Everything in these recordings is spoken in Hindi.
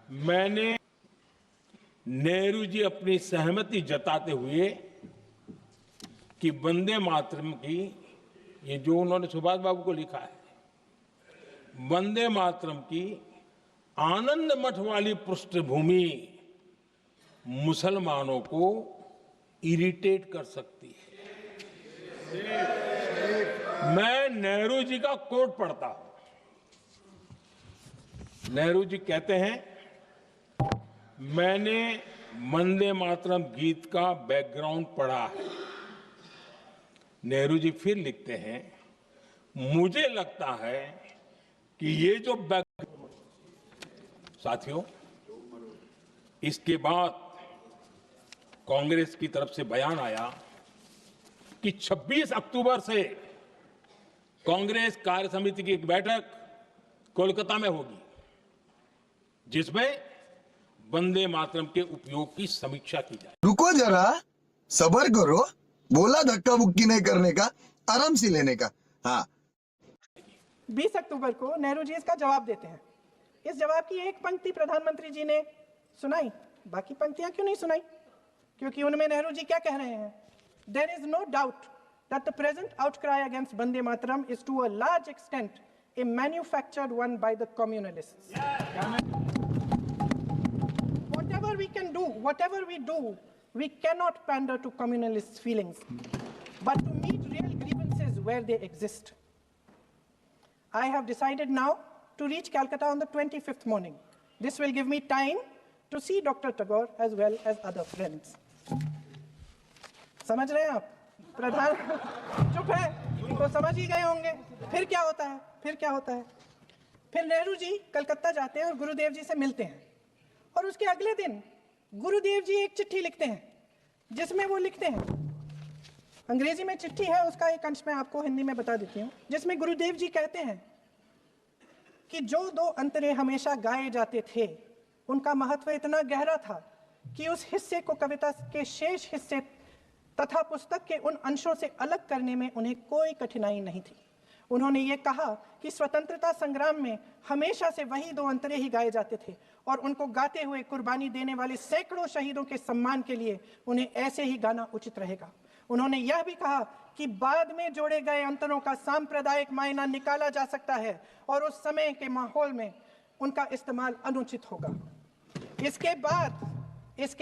मैंने नेहरू जी अपनी सहमति जताते हुए कि वंदे मातरम की, ये जो उन्होंने सुभाष बाबू को लिखा है, वंदे मातरम की आनंद मठ वाली पृष्ठभूमि मुसलमानों को इरिटेट कर सकती है। मैं नेहरू जी का कोट पढ़ता हूं। नेहरू जी कहते हैं, मैंने वंदे मातरम गीत का बैकग्राउंड पढ़ा है। नेहरू जी फिर लिखते हैं, मुझे लगता है कि ये जो साथियों, इसके बाद कांग्रेस की तरफ से बयान आया कि 26 अक्टूबर से कांग्रेस कार्य समिति की एक बैठक कोलकाता में होगी, जिसमें वंदे मातरम के उपयोग की समीक्षा की जाए। रुको जरा, सब्र करो, बोला धक्का मुक्की नहीं करने का, आराम से लेने का। हाँ, 20 अक्टूबर को नेहरू जी इसका जवाब देते हैं। इस जवाब की एक पंक्ति प्रधानमंत्री जी ने सुनाई, बाकी पंक्तियां क्यों नहीं सुनाई? क्योंकि उनमें नेहरू जी क्या कह रहे हैं? There is no doubt that the present outcry against Vande Mataram is to a large extent a manufactured one by the communalists. Whatever we do, we cannot pander to communalists' feelings, but to meet real grievances where they exist. I have decided now to reach Calcutta on the 25th morning. This will give me time to see Dr. Tagore as well as other friends. समझ रहे हैं आप? प्रधान चुप है तो समझ ही गए होंगे। फिर क्या होता है? फिर नेहरू जी कलकत्ता जाते हैं और गुरुदेव जी से मिलते हैं, और उसके अगले दिन गुरुदेव जी एक चिट्ठी लिखते हैं, जिसमें वो लिखते हैं, अंग्रेजी में चिट्ठी है, उसका एक अंश मैं आपको हिंदी में बता देती हूँ, जिसमें गुरुदेव जी कहते हैं कि जो दो अंतरे हमेशा गाए जाते थे, उनका महत्व इतना गहरा था कि उस हिस्से को कविता के शेष हिस्से तथा पुस्तक के उन अंशों से अलग करने में उन्हें कोई कठिनाई नहीं थी। उन्होंने ये कहा कि स्वतंत्रता संग्राम में हमेशा से वही दो अंतरे ही गाए जाते थे, और उनको गाते हुए कुर्बानी देने वाले सैकड़ों शहीदों के सम्मान के लिए उन्हें ऐसे ही गाना उचित रहेगा। उन्होंने यह भी कहा कि बाद में जोड़े गए अंतरों का सांप्रदायिक मायना निकाला जा सकता है, और उस समय के माहौल में उनका इस्तेमाल अनुचित होगा। इसके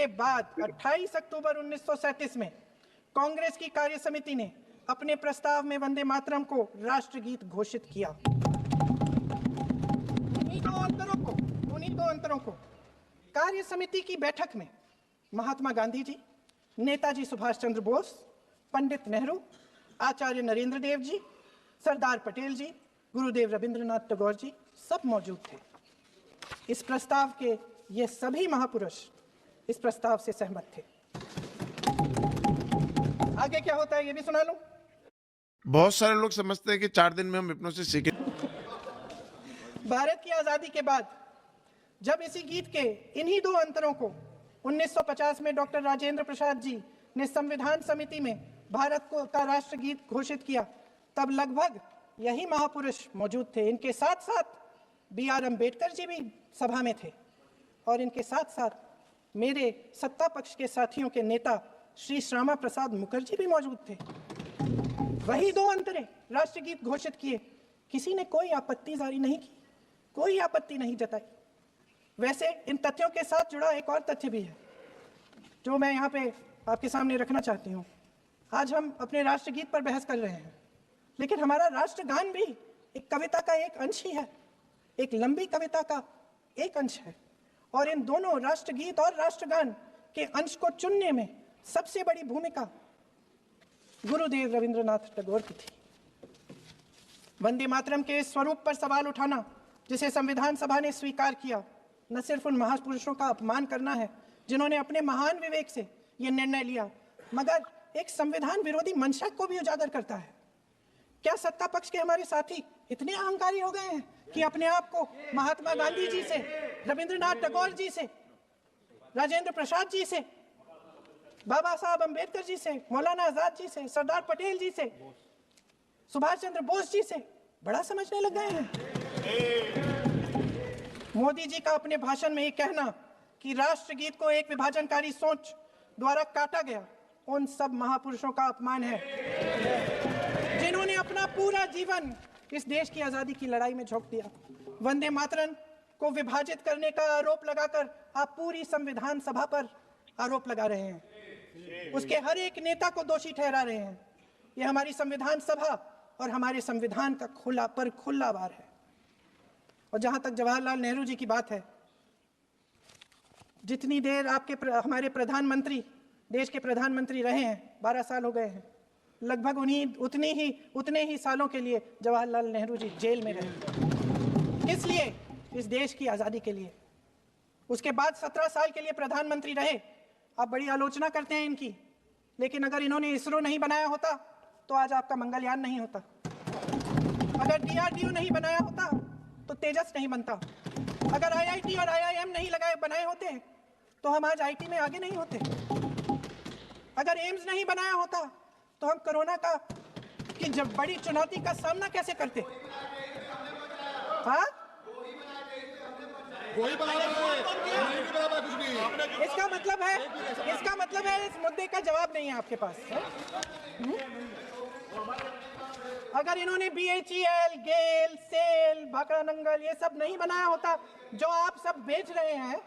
बाद 28 अक्टूबर 1937 में कांग्रेस की कार्य समिति ने अपने प्रस्ताव में वंदे मातरम को राष्ट्रगीत घोषित किया। उन्हीं दो अंतरों को कार्य समिति की बैठक में महात्मा गांधी जी, नेताजी सुभाष चंद्र बोस, पंडित नेहरू, आचार्य नरेंद्र देव जी, सरदार पटेल जी, गुरुदेव रविंद्रनाथ टैगोर जी सब मौजूद थे। इस प्रस्ताव के ये सभी महापुरुष इस प्रस्ताव से सहमत थे। आगे क्या होता है ये भी सुना लूं। बहुत सारे लोग समझते हैं कि 4 दिन में हम हिप्नोसिस सीखे। भारत की आजादी के बाद जब इसी गीत के इन्हीं दो अंतरों को 1950 में डॉक्टर राजेंद्र प्रसाद जी ने संविधान समिति में भारत को का राष्ट्रगीत घोषित किया, तब लगभग यही महापुरुष मौजूद थे। इनके साथ साथ BR अम्बेडकर जी भी सभा में थे, और इनके साथ साथ मेरे सत्ता पक्ष के साथियों के नेता श्री श्यामा प्रसाद मुखर्जी भी मौजूद थे। वही दो अंतरे राष्ट्रगीत घोषित किए, किसी ने कोई आपत्ति जारी नहीं की, कोई आपत्ति नहीं जताई। वैसे इन तथ्यों के साथ जुड़ा एक और तथ्य भी है जो मैं यहाँ पे आपके सामने रखना चाहती हूँ। आज हम अपने राष्ट्रगीत पर बहस कर रहे हैं, लेकिन हमारा राष्ट्रगान भी एक कविता का एक अंश ही है, एक लंबी कविता का एक अंश है, और इन दोनों राष्ट्रगीत और राष्ट्रगान के अंश को चुनने में सबसे बड़ी भूमिका गुरुदेव रविंद्रनाथ टैगोर की थी। वंदे मातरम के स्वरूप पर सवाल उठाना, जिसे संविधान सभा ने स्वीकार किया, न सिर्फ उन महापुरुषों का अपमान करना है जिन्होंने अपने महान विवेक से यह निर्णय लिया, मगर एक संविधान विरोधी मंशा को भी उजागर करता है। क्या सत्ता पक्ष के हमारे साथी इतने अहंकारी हो गए हैं कि अपने आप को महात्मा गांधी जी से, रविंद्रनाथ टैगोर जी से, राजेंद्र प्रसाद जी से, बाबा साहब अम्बेडकर जी से, मौलाना आजाद जी से, सरदार पटेल जी से, सुभाष चंद्र बोस जी से बड़ा समझने लग गए हैं? मोदी जी का अपने भाषण में ये कहना कि राष्ट्रगीत को एक विभाजनकारी सोच द्वारा काटा गया, उन सब महापुरुषों का अपमान है जिन्होंने अपना पूरा जीवन इस देश की आजादी की लड़ाई में झोंक दिया। वंदे मातरम को विभाजित करने का आरोप लगाकर आप पूरी संविधान सभा पर आरोप लगा रहे हैं, उसके हर एक नेता को दोषी ठहरा रहे हैं। यह हमारी संविधान सभा और हमारे संविधान का खुला वार है। और जहां तक जवाहरलाल नेहरू जी की बात है, जितनी देर हमारे प्रधानमंत्री देश के प्रधानमंत्री रहे हैं, 12 साल हो गए हैं, लगभग उतने ही सालों के लिए जवाहरलाल नेहरू जी जेल में रहे। किस लिए? इस देश की आज़ादी के लिए। उसके बाद 17 साल के लिए प्रधानमंत्री रहे। आप बड़ी आलोचना करते हैं इनकी, लेकिन अगर इन्होंने इसरो नहीं बनाया होता तो आज आपका मंगलयान नहीं होता। अगर DRDO नहीं बनाया होता तो तेजस नहीं बनता। अगर IIT और IIM नहीं बनाए होते तो हम आज IT में आगे नहीं होते। अगर एम्स नहीं बनाया होता तो हम कोरोना की जब बड़ी चुनौती का सामना कैसे करते? हाँ, इसका मतलब है इस मुद्दे का जवाब नहीं है आपके पास। अगर इन्होंने BHEL, गेल, सेल, भाखड़ा नंगल ये सब नहीं बनाया होता जो आप सब बेच रहे हैं,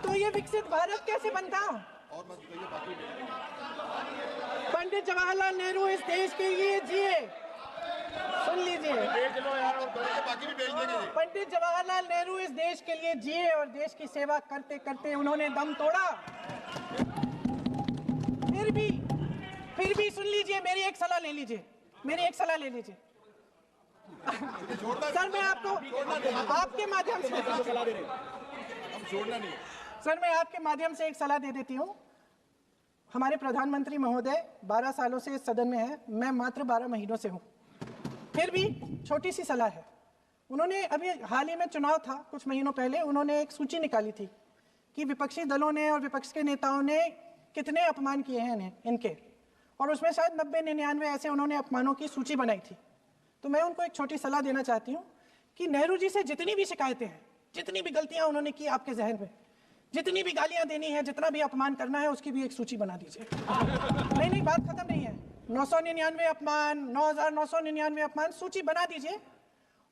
तो ये विकसित भारत कैसे बनता? पंडित जवाहरलाल नेहरू इस देश के लिए जिए। सुन लीजिए, पंडित जवाहरलाल नेहरू इस देश के लिए जिए और देश की सेवा करते करते उन्होंने दम तोड़ा। फिर भी सुन लीजिए, मेरी एक सलाह ले लीजिए। सर, मैं आपके माध्यम से एक सलाह दे देती हूँ। हमारे प्रधानमंत्री महोदय 12 सालों से इस सदन में हैं, मैं मात्र 12 महीनों से हूँ। फिर भी छोटी सी सलाह है। उन्होंने अभी हाल ही में चुनाव था, कुछ महीनों पहले उन्होंने एक सूची निकाली थी कि विपक्षी दलों ने और विपक्ष के नेताओं ने कितने अपमान किए हैं इनके, और उसमें शायद 90-99 ऐसे उन्होंने अपमानों की सूची बनाई थी। तो मैं उनको एक छोटी सलाह देना चाहती हूँ कि नेहरू जी से जितनी भी शिकायतें हैं, जितनी भी गलतियां उन्होंने की आपके जहन में, जितनी भी गालियां देनी है, जितना भी अपमान करना है, उसकी भी एक सूची बना दीजिए। नहीं, बात खत्म नहीं है। 999 अपमान, 9,999 अपमान, सूची बना दीजिए।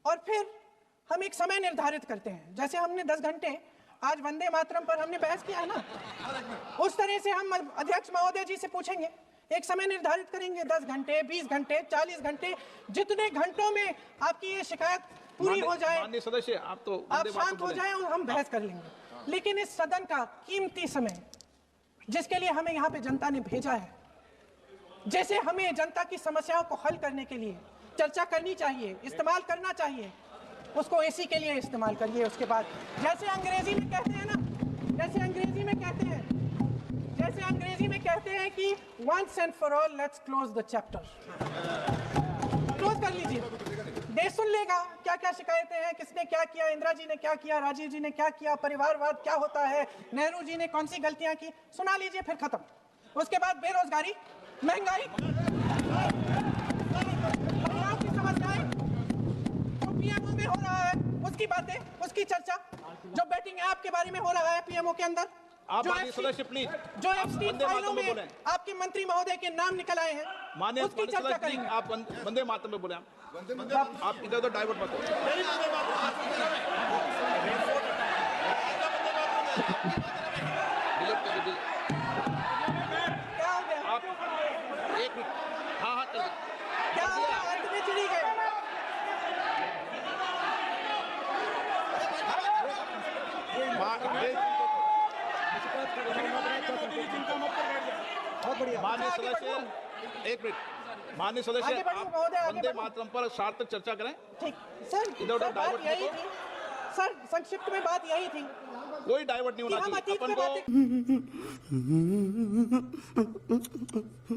और फिर हम एक समय निर्धारित करते हैं। जैसे हमने 10 घंटे आज वंदे मातरम पर हमने बहस किया है ना, उस तरह से हम अध्यक्ष महोदय जी से पूछेंगे, एक समय निर्धारित करेंगे, 10 घंटे, 20 घंटे, 40 घंटे, जितने घंटों में आपकी ये शिकायत पूरी हो जाए, माननीय सदस्य, आप शांत हो जाए और हम बहस कर लेंगे। लेकिन इस सदन का कीमती समय, जिसके लिए हमें यहाँ पे जनता ने भेजा है, जैसे हमें जनता की समस्याओं को हल करने के लिए चर्चा करनी चाहिए, इस्तेमाल करना चाहिए, उसको इसी के लिए इस्तेमाल करिए। उसके बाद जैसे अंग्रेजी में कहते हैं ना, जैसे अंग्रेजी में कहते हैं कि once and for all let's close the chapter, close कर लीजिए। देश सुन लेगा क्या क्या शिकायतें हैं, किसने क्या किया, इंदिरा जी ने क्या किया, राजीव जी ने क्या किया, परिवारवाद क्या होता है, नेहरू जी ने कौन सी गलतियां की, सुना लीजिए, फिर खत्म। उसके बाद बेरोजगारी, महंगाई, की समस्याएं, जो पीएमओ में हो रहा है उसकी बातें, उसकी चर्चा, जो बैटिंग ऐप के बारे में हो रहा है पीएमओ के अंदर, आप सदस्य प्लीज, जो एफस्टीन फाइलों में आपके मंत्री महोदय के नाम निकल आए हैं, माननीय उसकी चर्चा करेंगे। आप वंदे मातरम में बोले, आप इधर उधर डाइवर्ट मत क्या हो गया? आप एक मिनट, हाँ क्या हो गया? अंत में चिड़ी गए। माननीय सदस्य, एक मिनट, माननीय सदस्य, आप वंदे मातरम पर सार्थक चर्चा करें। ठीक सर, इधर उधर बात डाइवर्ट यही मत थी सर, संक्षिप्त में बात यही थी, कोई डाइवर्ट नहीं होना कि हम चाहिए अतीत अपन में को। बातें